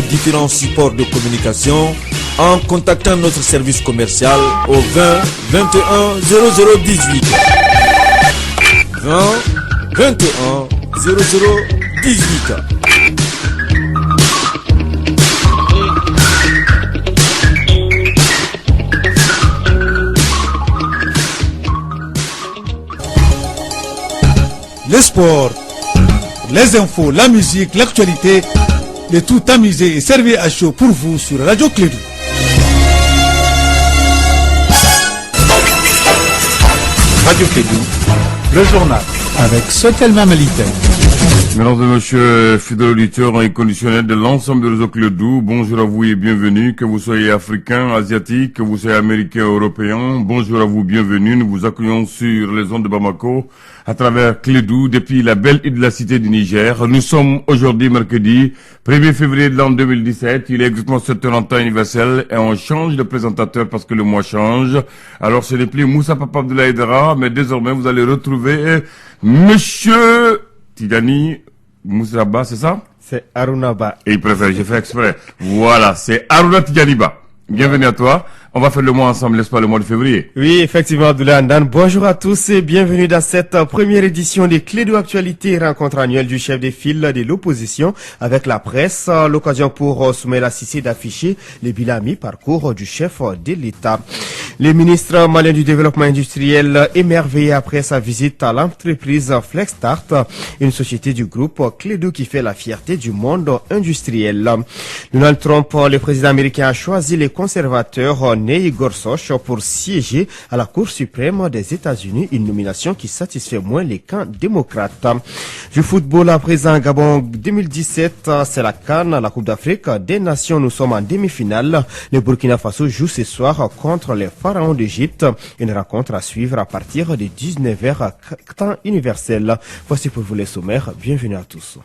différents supports de communication en contactant notre service commercial au 20 21 0018. 20 21 0018. Le sport, les infos, la musique, l'actualité, le tout amusé et servi à chaud pour vous sur Radio Clédou. Radio Clédou, le journal avec Sotelma Malitaine. Mesdames et messieurs, fidèles auditeurs inconditionnels de l'ensemble de réseau Clédou, bonjour à vous et bienvenue, que vous soyez africain, asiatique, que vous soyez américain, européen, bonjour à vous, bienvenue, nous vous accueillons sur les ondes de Bamako, à travers Clédou, depuis la belle île de la cité du Niger. Nous sommes aujourd'hui mercredi, 1er février de l'an 2017, il est exactement 7h en temps universel, et on change de présentateur parce que le mois change. Alors ce n'est plus Moussa Papa Abdoulaye Dara, mais désormais vous allez retrouver Monsieur Tidjani Moussaba, c'est ça? C'est Haruna Ba. Et il préfère, j'ai fait exprès. Voilà, c'est Haruna Tidjani Ba. Bienvenue à toi. On va faire le mois ensemble, n'est-ce pas, le mois de février? Oui, effectivement, Abdoulaye Andan. Bonjour à tous et bienvenue dans cette première édition des Clés de l'actualité, rencontre annuelle du chef des files de l'opposition avec la presse. L'occasion pour Soumaïla Cissé d'afficher les bilans mi-parcours du chef de l'État. Le ministre malien du développement industriel émerveillé après sa visite à l'entreprise Flexstart, une société du groupe Clédou qui fait la fierté du monde industriel. Donald Trump, le président américain, a choisi les conservateurs Neil Gorsuch pour siéger à la Cour suprême des États-Unis, une nomination qui satisfait moins les camps démocrates. Du football à présent, Gabon 2017, c'est la CAN, la Coupe d'Afrique des Nations. Nous sommes en demi-finale. Le Burkina Faso joue ce soir contre les Pharaons d'Égypte. Une rencontre à suivre à partir de 19h temps universel. Voici pour vous les sommaires. Bienvenue à tous.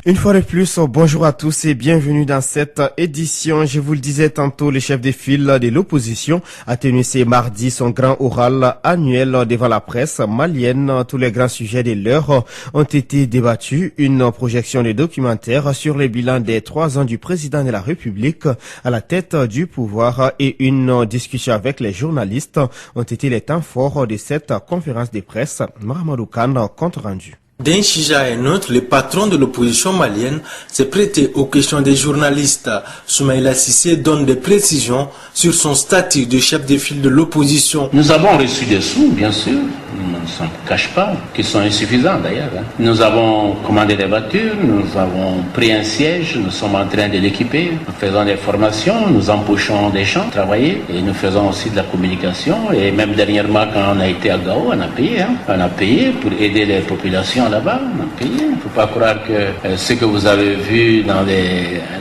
Une fois de plus, bonjour à tous et bienvenue dans cette édition. Je vous le disais tantôt, le chef des files de l'opposition a tenu ce mardi son grand oral annuel devant la presse malienne. Tous les grands sujets de l'heure ont été débattus. Une projection de documentaire sur le bilan des 3 ans du président de la République à la tête du pouvoir et une discussion avec les journalistes ont été les temps forts de cette conférence de presse. Mahamadou Khan, compte rendu. D'un sujet à un autre, le patron de l'opposition malienne s'est prêté aux questions des journalistes. Soumaïla Cissé donne des précisions sur son statut de chef de file de l'opposition. Nous avons reçu des sous, bien sûr, on ne s'en cache pas, qui sont insuffisants d'ailleurs. Nous avons commandé des voitures, nous avons pris un siège, nous sommes en train de l'équiper, nous faisons des formations, nous empochons des gens, travailler, et nous faisons aussi de la communication. Et même dernièrement, quand on a été à Gao, on a payé. On a payé pour aider les populations là-bas, on a payé. Il ne faut pas croire que ce que vous avez vu dans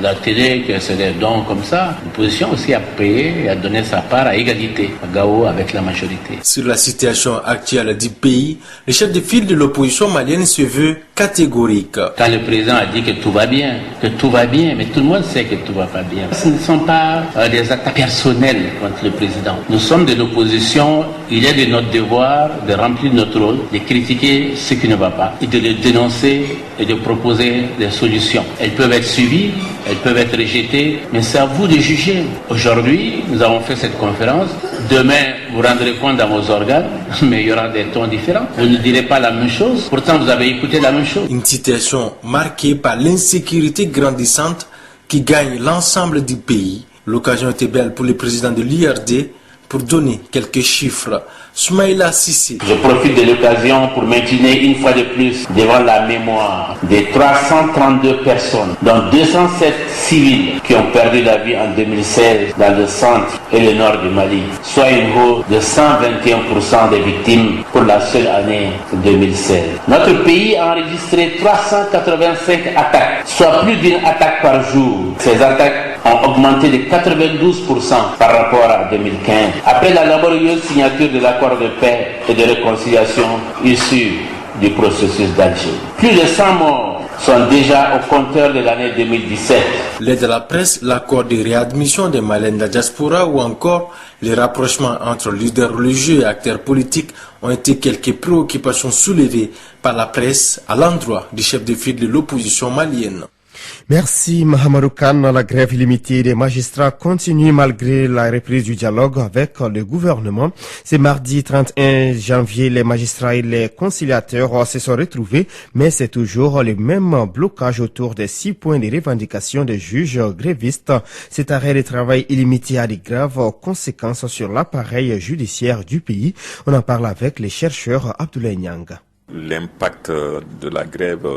la télé, que c'est des dons comme ça. L'opposition aussi a payé et a donné sa part à égalité à Gao avec la majorité. Sur la situation actuelle du pays, le chef de file de l'opposition malienne se veut catégorique. Quand le président a dit que tout va bien, mais tout le monde sait que tout va pas bien. Ce ne sont pas des attaques personnelles contre le président. Nous sommes de l'opposition, il est de notre devoir de remplir notre rôle, de critiquer ce qui ne va pas, et de le dénoncer et de proposer des solutions. Elles peuvent être suivies, elles peuvent être rejetées, mais c'est à vous de juger. Aujourd'hui, nous avons fait cette conférence. Demain, vous rendrez compte dans vos organes, mais il y aura des tons différents. Vous ne direz pas la même chose, pourtant vous avez écouté la même chose. Une situation marquée par l'insécurité grandissante qui gagne l'ensemble du pays. L'occasion était belle pour le président de l'IRD pour donner quelques chiffres. Soumaïla Cissé. Je profite de l'occasion pour maintenir une fois de plus devant la mémoire des 332 personnes, dont 207 civils qui ont perdu la vie en 2016 dans le centre et le nord du Mali, soit une hausse de 121% des victimes pour la seule année 2016. Notre pays a enregistré 385 attaques, soit plus d'une attaque par jour. Ces attaques ont augmenté de 92% par rapport à 2015. Après la laborieuse signature de l'accord de paix et de réconciliation issu du processus d'Alger. Plus de 100 morts sont déjà au compteur de l'année 2017. L'aide à la presse, l'accord de réadmission des Maliens de la diaspora ou encore Les rapprochements entre leaders religieux et acteurs politiques ont été quelques préoccupations soulevées par la presse à l'endroit du chef de file de l'opposition malienne. Merci Mahamadou Khan. La grève illimitée des magistrats continue malgré la reprise du dialogue avec le gouvernement. C'est mardi 31 janvier, les magistrats et les conciliateurs se sont retrouvés, mais c'est toujours le même blocage autour des 6 points de revendication des juges grévistes. Cet arrêt de travail illimité a de graves conséquences sur l'appareil judiciaire du pays. On en parle avec les chercheurs Abdoulaye Nyang. L'impact de la grève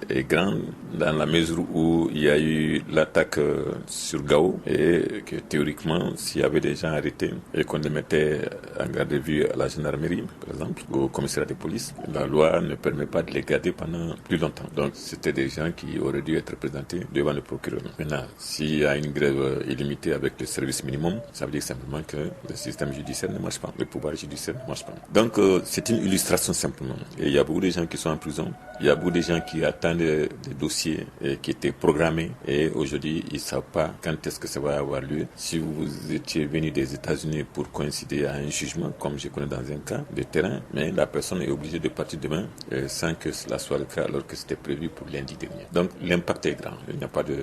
est grand dans la mesure où il y a eu l'attaque sur Gao et que théoriquement, s'il y avait des gens arrêtés et qu'on les mettait en garde à vue à la gendarmerie, par exemple, au commissariat de police, la loi ne permet pas de les garder pendant plus longtemps. Donc c'était des gens qui auraient dû être présentés devant le procureur. Maintenant, s'il y a une grève illimitée avec le service minimum, ça veut dire simplement que le système judiciaire ne marche pas, le pouvoir judiciaire ne marche pas. Donc c'est une illustration simplement. Et il y a beaucoup de gens qui sont en prison, il y a beaucoup de gens qui attendent des dossiers qui étaient programmés et aujourd'hui ils ne savent pas quand est-ce que ça va avoir lieu. Si vous étiez venu des États-Unis pour coïncider à un jugement, comme je connais dans un cas de terrain, mais la personne est obligée de partir demain sans que cela soit le cas alors que c'était prévu pour lundi dernier. Donc l'impact est grand, il n'y a pas de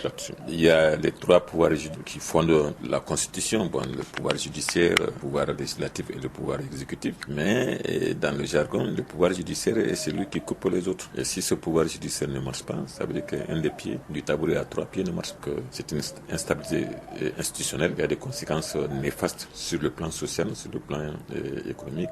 là-dessus. Il y a les 3 pouvoirs qui fondent la Constitution, le pouvoir judiciaire, le pouvoir législatif et le pouvoir exécutif, mais dans le jargon, le pouvoir judiciaire est celui qui coupe les autres. Et si ce pouvoir judiciaire ne marche pas, ça veut dire qu'un des pieds du tabouret à 3 pieds ne marche pas. C'est une instabilité institutionnelle qui a des conséquences néfastes sur le plan social, sur le plan économique.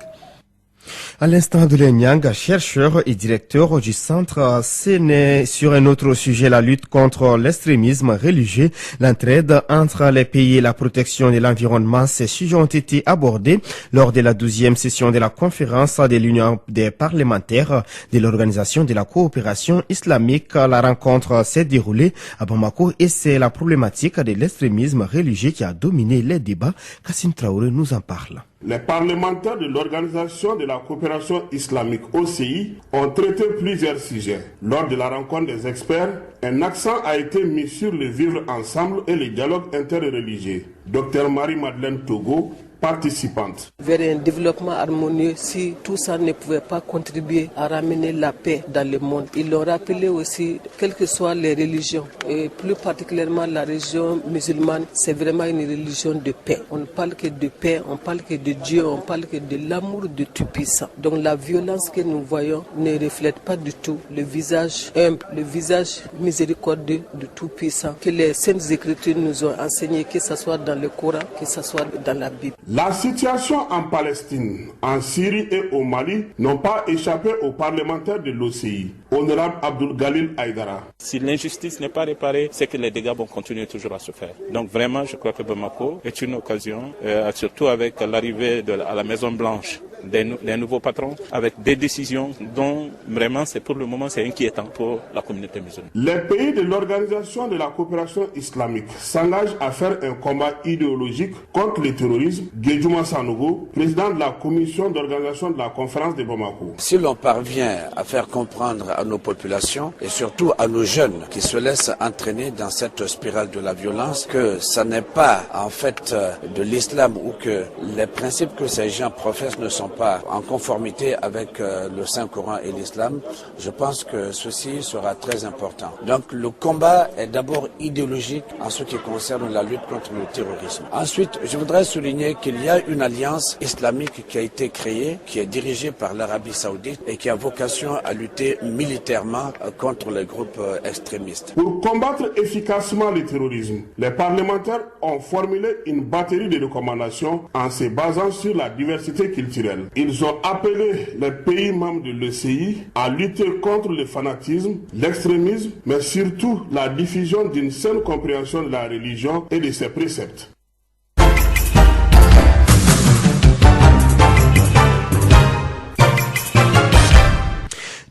À l'instant, Abdoulaye Nyang, chercheur et directeur du centre Séné, sur un autre sujet, la lutte contre l'extrémisme religieux, l'entraide entre les pays et la protection de l'environnement. Ces sujets ont été abordés lors de la 12e session de la conférence de l'Union des parlementaires de l'Organisation de la coopération islamique. La rencontre s'est déroulée à Bamako et c'est la problématique de l'extrémisme religieux qui a dominé les débats. Kassim Traoré nous en parle. Les parlementaires de l'Organisation de la coopération islamique OCI ont traité plusieurs sujets. Lors de la rencontre des experts, un accent a été mis sur le vivre ensemble et le dialogue interreligieux. Dr Marie-Madeleine Togo, participante. Vers un développement harmonieux, si tout ça ne pouvait pas contribuer à ramener la paix dans le monde. Ils l'ont rappelé aussi, quelles que soient les religions, et plus particulièrement la religion musulmane, c'est vraiment une religion de paix. On ne parle que de paix, on parle que de Dieu, on parle que de l'amour de Tout-Puissant. Donc la violence que nous voyons ne reflète pas du tout le visage humble, le visage miséricordieux de Tout-Puissant que les Saintes Écritures nous ont enseigné, que ce soit dans le Coran, que ce soit dans la Bible. La situation en Palestine, en Syrie et au Mali n'ont pas échappé aux parlementaires de l'OCI. Honorable Abdul Galil Aïdara. Si l'injustice n'est pas réparée, c'est que les dégâts vont continuer toujours à se faire. Donc vraiment, je crois que Bamako est une occasion, surtout avec l'arrivée à la Maison Blanche des nouveaux patrons, avec des décisions dont vraiment pour le moment c'est inquiétant pour la communauté musulmane. Les pays de l'Organisation de la coopération islamique s'engagent à faire un combat idéologique contre le terrorisme. Guédjouma Sanogo, président de la commission d'organisation de la conférence de Bamako. Si l'on parvient à faire comprendre à nos populations et surtout à nos jeunes qui se laissent entraîner dans cette spirale de la violence que ça n'est pas en fait de l'islam ou que les principes que ces gens professent ne sont pas en conformité avec le Saint-Coran et l'islam, je pense que ceci sera très important. Donc le combat est d'abord idéologique en ce qui concerne la lutte contre le terrorisme. Ensuite, je voudrais souligner qu'il y a une alliance islamique qui a été créée, qui est dirigée par l'Arabie Saoudite et qui a vocation à lutter militairement contre les groupes extrémistes. Pour combattre efficacement le terrorisme, les parlementaires ont formulé une batterie de recommandations en se basant sur la diversité culturelle. Ils ont appelé les pays membres de l'OCI à lutter contre le fanatisme, l'extrémisme, mais surtout la diffusion d'une saine compréhension de la religion et de ses préceptes.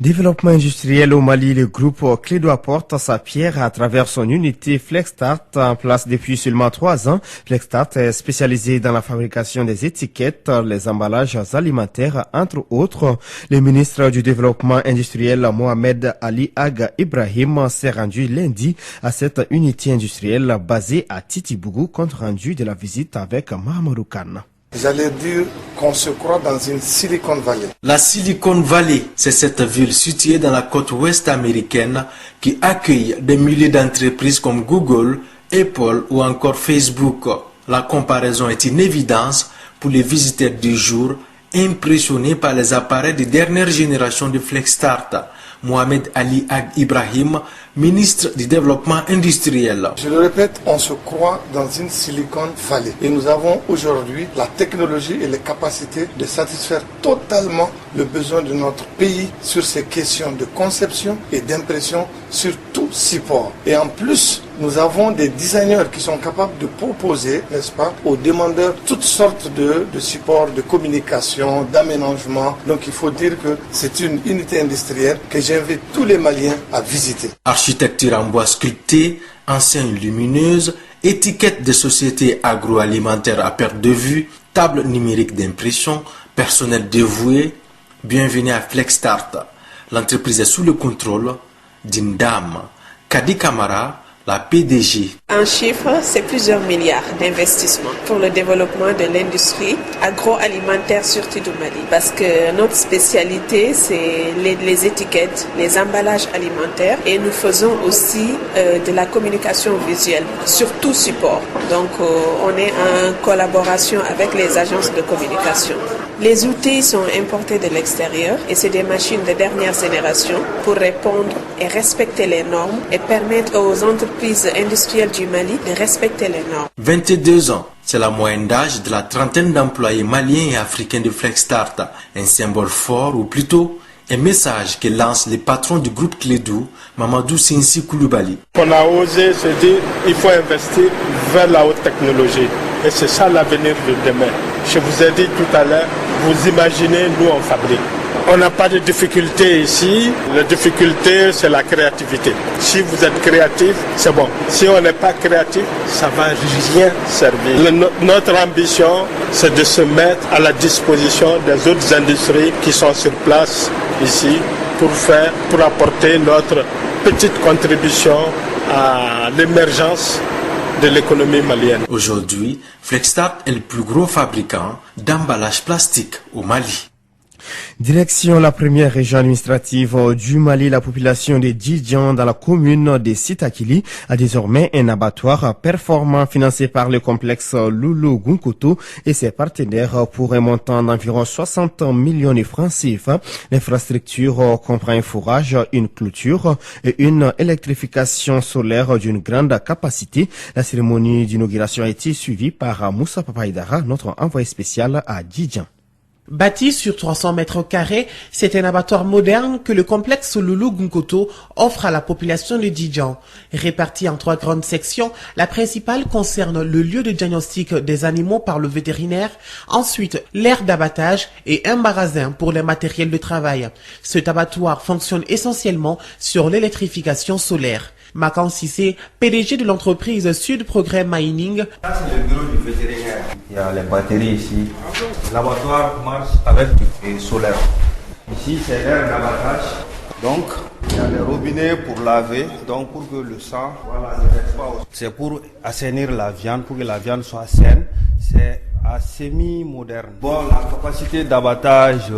Développement industriel au Mali, le groupe Clédo apporte sa pierre à travers son unité Flexstart en place depuis seulement 3 ans. Flexstart est spécialisé dans la fabrication des étiquettes, les emballages alimentaires, entre autres. Le ministre du Développement industriel Mohamed Ali Ag Ibrahim s'est rendu lundi à cette unité industrielle basée à Titibougou, compte rendu de la visite avec Mahamadou Khan. J'allais dire qu'on se croit dans une Silicon Valley. La Silicon Valley, c'est cette ville située dans la côte ouest américaine qui accueille des milliers d'entreprises comme Google, Apple ou encore Facebook. La comparaison est une évidence pour les visiteurs du jour, impressionnés par les appareils de dernière génération de Flexstart. Mohamed Ali Ag Ibrahim, ministre du Développement industriel. Je le répète, on se croit dans une Silicon Valley. Et nous avons aujourd'hui la technologie et les capacités de satisfaire totalement le besoin de notre pays sur ces questions de conception et d'impression sur tout support. Et en plus, nous avons des designers qui sont capables de proposer, n'est-ce pas, aux demandeurs toutes sortes de supports de communication, d'aménagement. Donc il faut dire que c'est une unité industrielle que j'invite tous les Maliens à visiter. Architecture en bois sculpté, enseignes lumineuses, étiquettes de sociétés agroalimentaires à perte de vue, table numérique d'impression, personnel dévoué. Bienvenue à Flexstart. L'entreprise est sous le contrôle d'une dame, Kadi Kamara, la PDG. En chiffre, c'est plusieurs milliards d'investissements pour le développement de l'industrie agroalimentaire, surtout du Mali. Parce que notre spécialité, c'est les étiquettes, les emballages alimentaires. Et nous faisons aussi de la communication visuelle sur tout support. Donc, on est en collaboration avec les agences de communication. Les outils sont importés de l'extérieur et c'est des machines de dernière génération pour répondre et respecter les normes et permettre aux entreprises industrielles du Mali de respecter les normes. 22 ans, c'est la moyenne d'âge de la trentaine d'employés maliens et africains de Flexstart. Un symbole fort, ou plutôt un message que lancent les patrons du groupe Clédo, Mamadou Sinsi Koulibaly. On a osé se dire qu'il faut investir vers la haute technologie. Et c'est ça l'avenir de demain. Je vous ai dit tout à l'heure, vous imaginez, nous on fabrique. On n'a pas de difficulté ici. La difficulté, c'est la créativité. Si vous êtes créatif, c'est bon. Si on n'est pas créatif, ça ne va rien servir. Notre ambition, c'est de se mettre à la disposition des autres industries qui sont sur place ici pour apporter notre petite contribution à l'émergence de l'économie malienne. Aujourd'hui, Flexstart est le plus gros fabricant d'emballages plastiques au Mali. Direction la première région administrative du Mali, la population de Djidjan dans la commune de Sitakili a désormais un abattoir performant financé par le complexe Loulou Gunkoto et ses partenaires pour un montant d'environ 60 millions de francs CFA. L'infrastructure comprend un fourrage, une clôture et une électrification solaire d'une grande capacité. La cérémonie d'inauguration a été suivie par Moussa Papaïdara, notre envoyé spécial à Djidjan. Bâti sur 300 mètres carrés, c'est un abattoir moderne que le complexe Loulou Gunkoto offre à la population de Djidjan. Réparti en 3 grandes sections, la principale concerne le lieu de diagnostic des animaux par le vétérinaire, ensuite l'aire d'abattage et un magasin pour les matériels de travail. Cet abattoir fonctionne essentiellement sur l'électrification solaire. Makan Sissé, PDG de l'entreprise Sud Progrès Mining. Ça, c'est le bureau du vétérinaire. Il y a les batteries ici. L'abattoir marche avec du solaire. Ici, c'est l'air d'abattage. Donc, il y a les robinets pour laver, donc pour que le sang, voilà, ne reste pas. C'est pour assainir la viande, pour que la viande soit saine. C'est assez semi-moderne. Bon, la capacité d'abattage,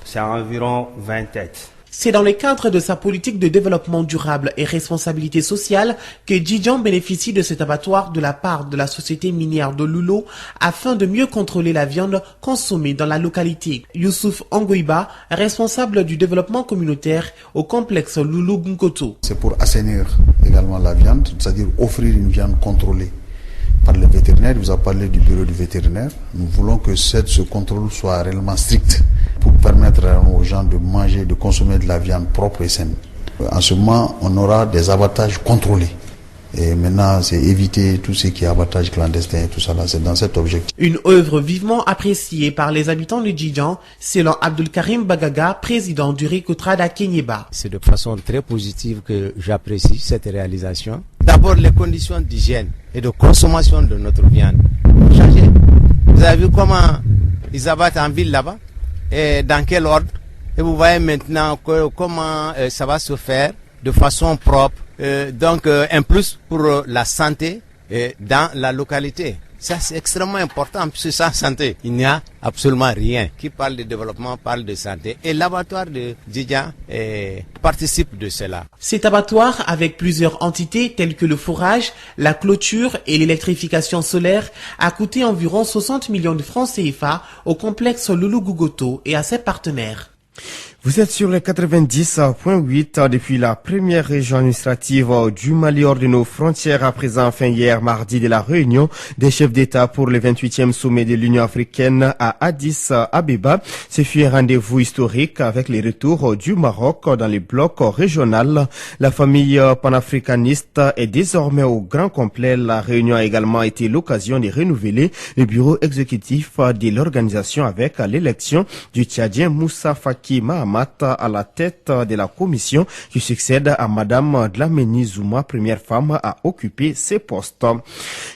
c'est environ 20 têtes. C'est dans le cadre de sa politique de développement durable et responsabilité sociale que Djidjan bénéficie de cet abattoir de la part de la société minière de Loulou afin de mieux contrôler la viande consommée dans la localité. Youssouf Angoiba, responsable du développement communautaire au complexe Loulou Gunkoto. C'est pour assainir également la viande, c'est-à-dire offrir une viande contrôlée par le vétérinaire. Il vous a parlé du bureau du vétérinaire. Nous voulons que ce contrôle soit réellement strict pour permettre aux gens de manger, de consommer de la viande propre et saine. En ce moment, on aura des abattages contrôlés. Et maintenant, c'est éviter tout ce qui est abattage clandestin et tout ça là. C'est dans cet objectif. Une œuvre vivement appréciée par les habitants de Djidjan, selon Abdul Karim Bagaga, président du Rikotrada Kenyeba. C'est de façon très positive que j'apprécie cette réalisation. D'abord, les conditions d'hygiène et de consommation de notre viande ont changé. Vous avez vu comment ils abattent en ville là-bas et dans quel ordre. Et vous voyez maintenant comment ça va se faire de façon propre. Donc un plus pour la santé dans la localité. Ça c'est extrêmement important puisque sans santé, il n'y a absolument rien. Qui parle de développement parle de santé. Et l'abattoir de Djidjan participe de cela. Cet abattoir, avec plusieurs entités telles que le fourrage, la clôture et l'électrification solaire, a coûté environ 60 millions de francs CFA au complexe Loulou-Gougoto et à ses partenaires. Vous êtes sur le 90.8 depuis la première région administrative du Mali hors de nos frontières à présent fin hier mardi de la réunion des chefs d'État pour le 28e sommet de l'Union africaine à Addis Abeba. Ce fut un rendez-vous historique avec les retours du Maroc dans les blocs régionaux. La famille panafricaniste est désormais au grand complet. La réunion a également été l'occasion de renouveler le bureau exécutif de l'organisation avec l'élection du Tchadien Moussa Faki Mahamat à la tête de la commission qui succède à Madame Dlamini Zuma, première femme à occuper ces postes.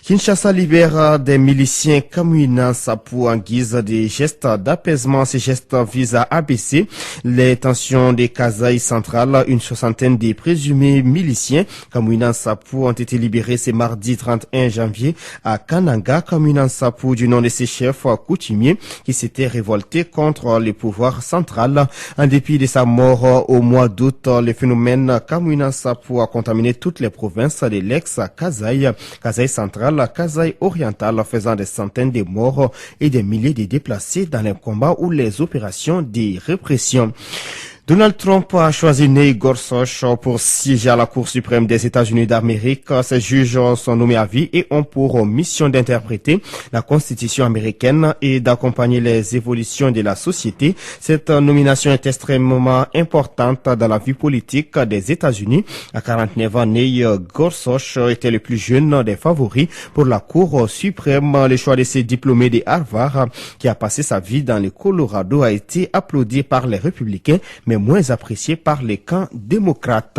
Kinshasa libère des miliciens Kamwina Sapu en guise de gestes d'apaisement. Ces gestes visent à abaisser les tensions des Kasaï centrales. Une soixantaine de présumés miliciens Kamwina Sapu ont été libérés ce mardi 31 janvier à Kananga. Kamwina Sapu, du nom de ses chefs coutumiers qui s'étaient révoltés contre le pouvoir central. En dépit de sa mort au mois d'août, le phénomène Kamwina Sapu a contaminé toutes les provinces de l'ex-Kasaï, Kasaï central, Kasaï oriental, faisant des centaines de morts et des milliers de déplacés dans les combats ou les opérations de répression. Donald Trump a choisi Neil Gorsuch pour siéger à la Cour suprême des États-Unis d'Amérique. Ces juges sont nommés à vie et ont pour mission d'interpréter la Constitution américaine et d'accompagner les évolutions de la société. Cette nomination est extrêmement importante dans la vie politique des États-Unis. À 49 ans, Neil Gorsuch était le plus jeune des favoris pour la Cour suprême. Le choix de ce diplômé de Harvard, qui a passé sa vie dans le Colorado, a été applaudi par les républicains, mais moins apprécié par les camps démocrates.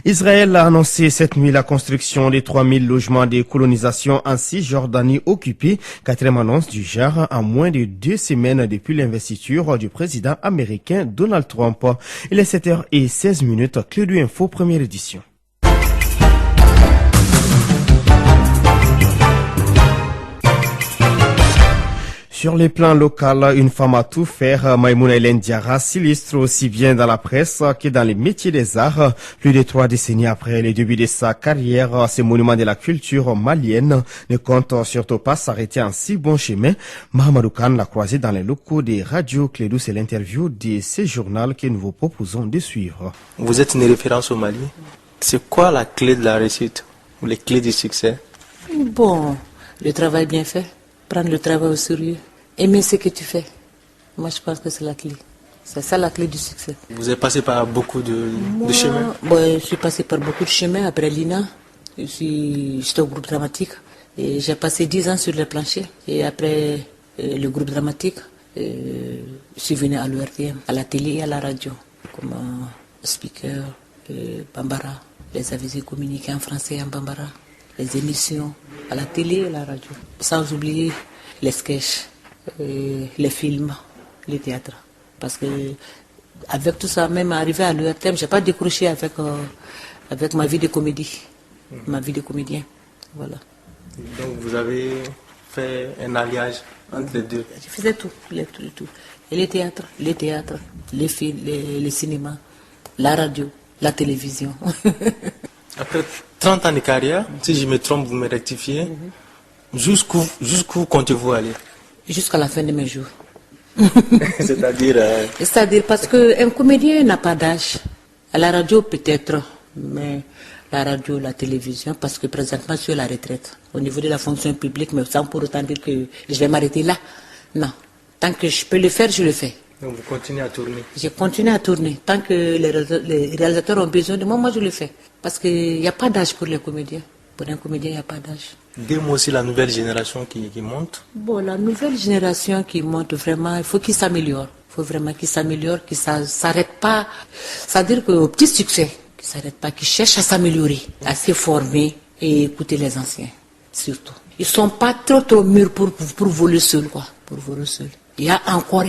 Israël a annoncé cette nuit la construction de 3000 logements de colonisation en Cisjordanie occupée, quatrième annonce du genre en moins de 2 semaines depuis l'investiture du président américain Donald Trump. Il est 7h16, Clé du Info, première édition. Sur les plans locaux, une femme à tout faire, Maïmouna Hélène Diarra, s'illustre aussi bien dans la presse que dans les métiers des arts. Plus de 3 décennies après le début de sa carrière, ce monument de la culture malienne ne compte surtout pas s'arrêter en si bon chemin. Mahamadou Khan l'a croisé dans les locaux des radios Clédou. C'est l'interview de ce journal que nous vous proposons de suivre. Vous êtes une référence au Mali. C'est quoi la clé de la réussite ou les clés du succès? Bon, le travail bien fait, prendre le travail au sérieux. Aimer ce que tu fais. Moi, je pense que c'est la clé. C'est ça la clé du succès. Vous êtes passé par beaucoup de chemins? Je suis passé par beaucoup de chemins. Après l'INA, j'étais au groupe dramatique. Et j'ai passé 10 ans sur le plancher. Et après le groupe dramatique, je suis venu à l'URTM, à la télé et à la radio, comme speaker, Bambara, les avisés communiqués en français et en Bambara, les émissions à la télé et à la radio. Sans oublier les sketchs. Les films, les théâtres. Parce que avec tout ça, même arrivé à l'URTM, je n'ai pas décroché avec ma vie de comédie, ma vie de comédien. Voilà. Donc vous avez fait un alliage entre les deux? Je faisais tout. Et les théâtres, les films, les cinémas, la radio, la télévision. Après 30 ans de carrière, si je me trompe, vous me rectifiez, jusqu'où comptez-vous aller? Jusqu'à la fin de mes jours. C'est-à-dire parce qu'un comédien n'a pas d'âge. À la radio peut-être, mais la radio, la télévision, parce que présentement je suis à la retraite. Au niveau de la fonction publique, mais sans pour autant dire que je vais m'arrêter là. Non. Tant que je peux le faire, je le fais. Donc vous continuez à tourner? J'ai continué à tourner. Tant que les réalisateurs ont besoin de moi, je le fais. Parce qu'il n'y a pas d'âge pour les comédiens. Pour un comédien, il n'y a pas d'âge. Dis-moi aussi la nouvelle génération qui monte. Bon, la nouvelle génération qui monte, vraiment, il faut qu'ils s'améliorent. Il faut vraiment qu'ils s'améliorent, qu'ils ne s'arrêtent pas. C'est-à-dire qu'au petit succès, qu'ils ne s'arrêtent pas, qu'ils cherchent à s'améliorer, à se former et écouter les anciens, surtout. Ils ne sont pas trop mûrs pour voler seul, quoi. Pour voler seul. Il y a encore,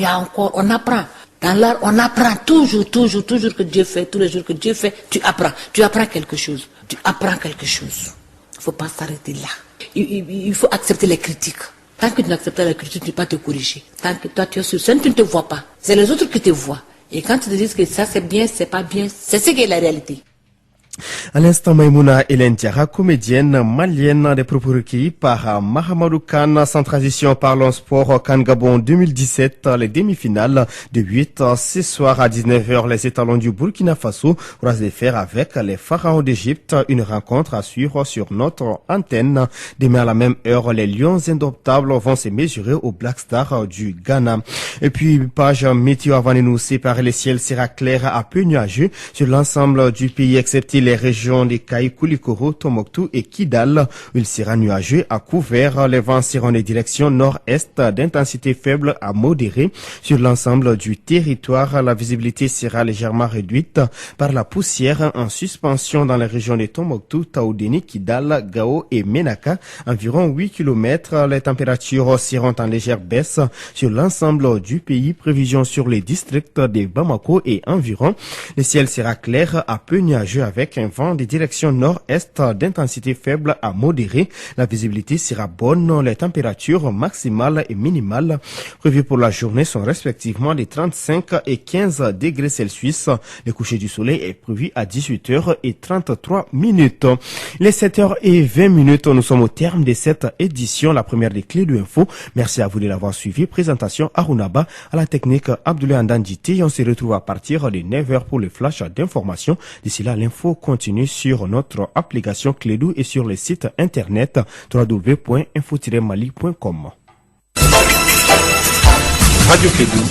on apprend. Dans l'art, on apprend toujours que Dieu fait, tous les jours que Dieu fait, tu apprends quelque chose. Tu apprends quelque chose. Il ne faut pas s'arrêter là. Il faut accepter les critiques. Tant que tu n'acceptes pas les critiques, tu ne peux pas te corriger. Tant que toi, tu es sur scène, tu ne te vois pas. C'est les autres qui te voient. Et quand tu te dis que ça, c'est bien, c'est pas bien, c'est ce qui est la réalité. À l'instant, Maïmouna Hélène Diarra, comédienne malienne, des propos recueillis par Mahamadou Khan, sans transition, parlons sport, Khan Gabon 2017, les demi-finales de 8 ce soir à 19h, les étalons du Burkina Faso pourront se faire avec les pharaons d'Égypte, une rencontre à suivre sur notre antenne. Demain à la même heure, les lions indomptables vont se mesurer au Black Star du Ghana. Et puis, page météo avant de nous séparer, le ciel sera clair à peu nuageux sur l'ensemble du pays, excepté les régions de Kaï, Koulikoro, Tombouctou et Kidal, où il sera nuageux à couvert. Les vents seront de direction nord-est d'intensité faible à modérée. Sur l'ensemble du territoire, la visibilité sera légèrement réduite par la poussière en suspension dans les régions de Tombouctou, Taoudéni, Kidal, Gao et Menaka. Environ 8 km. Les températures seront en légère baisse sur l'ensemble du pays. Prévision sur les districts de Bamako et environ. Le ciel sera clair à peu nuageux avec un vent de direction nord-est d'intensité faible à modérée. La visibilité sera bonne. Les températures maximales et minimales prévues pour la journée sont respectivement de 35 et 15 degrés Celsius. Le coucher du soleil est prévu à 18h33. Il est 7h20. Nous sommes au terme de cette édition, la première des clés de info. Merci à vous de l'avoir suivi. Présentation Arunaba, à la technique Abdoulaye Andandjiti. On se retrouve à partir de 9h pour le flash d'information. D'ici là, l'info continue sur notre application Clédou et sur le site internet www.info-mali.com. Radio Clédou,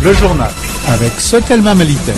le journal avec Sotelma Meliten.